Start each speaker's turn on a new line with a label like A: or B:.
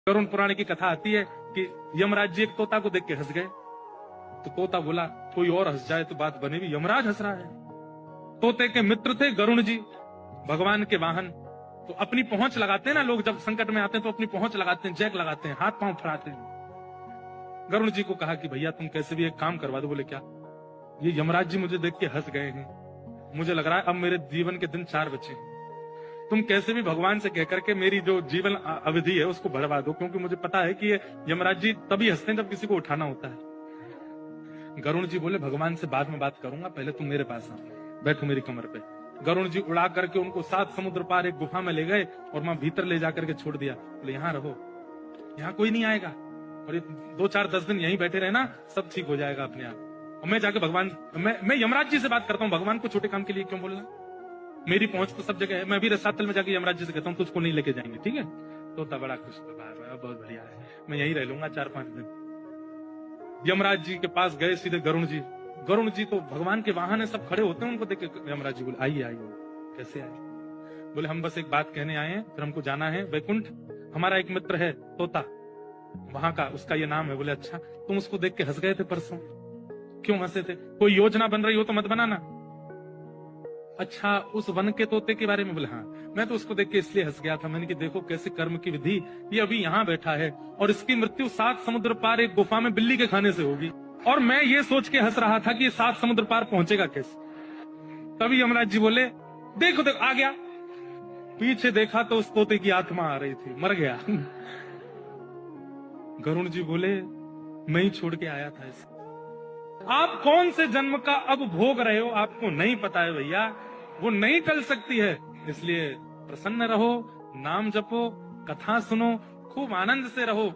A: गरुड़ पुराण की कथा आती है कि यमराज जी एक तोता को देख के हंस गए। तो तोता बोला कोई और हंस जाए तो बात बनेगी, यमराज हंस रहा है। तोते के मित्र थे गरुड़ जी, भगवान के वाहन। तो अपनी पहुंच लगाते हैं ना लोग, जब संकट में आते हैं तो अपनी पहुंच लगाते हैं, जैक लगाते हैं, हाथ पांव फड़ाते हैं। गरुड़ जी को कहा कि भैया तुम कैसे भी एक काम करवा दो। बोले क्या? ये यमराज जी मुझे देख के हंस गए हैं, मुझे लग रहा है अब मेरे जीवन के दिन 4 बचे हैं। तुम कैसे भी भगवान से कहकर के मेरी जो जीवन अवधि है उसको बढ़वा दो, क्योंकि मुझे पता है कि ये यमराज जी तभी हंसते हैं जब किसी को उठाना होता है। गरुड़ जी बोले भगवान से बाद में बात करूंगा, पहले तुम मेरे पास आओ, बैठो मेरी कमर पे। गरुड़ जी उड़ा करके उनको 7 समुद्र पार एक गुफा में ले गए और वहां भीतर ले जाकर के छोड़ दिया। बोले यहाँ रहो, यहाँ कोई नहीं आएगा, और ये 2-4-10 दिन यहीं बैठे रहना, सब ठीक हो जाएगा अपने आप। और मैं जाके भगवान, मैं यमराज जी से बात करता हूँ, भगवान को छोटे काम के लिए क्यों बोलना, मेरी पहुंच तो सब जगह है। मैं भी रसातल में जाके यमराज जी से कहता हूँ तुझको नहीं लेके जाएंगे, ठीक है? तोता बड़ा खुश था, बहुत बढ़िया है, मैं यहीं रह लूंगा 4-5 दिन। यमराज जी के पास गए सीधे गरुड़ जी। गरुड़ जी तो भगवान के वाहन है, सब खड़े होते हैं, उनको देख के यमराज जी बोले आइए आइए। कैसे आए? बोले हम बस एक बात कहने आए हैं, फिर हमको जाना है वैकुंठ। हमारा एक मित्र है तोता, वहां का, उसका ये नाम है। बोले अच्छा, तुम उसको देख के हंस गए थे परसों, क्यों हंसे थे? कोई योजना बन रही हो तो मत बनाना। अच्छा, उस वन के तोते के बारे में? बोले हाँ, मैं तो उसको देख के इसलिए हंस गया था, मैंने कि देखो कैसे कर्म की विधि, ये अभी यहाँ बैठा है और इसकी मृत्यु 7 समुद्र पार एक गुफा में बिल्ली के खाने से होगी, और मैं ये सोच के हंस रहा था कि ये 7 समुद्र पार पहुंचेगा कैसे। तभी यमराज जी बोले देखो देखो आ गया। पीछे देखा तो उस तोते की आत्मा आ रही थी, मर गया। गरुड़ जी बोले मैं ही छोड़ के आया था इसे। आप कौन से जन्म का अब भोग रहे हो आपको नहीं पता है भैया, वो नहीं टल सकती है। इसलिए प्रसन्न रहो, नाम जपो, कथा सुनो, खूब आनंद से रहो।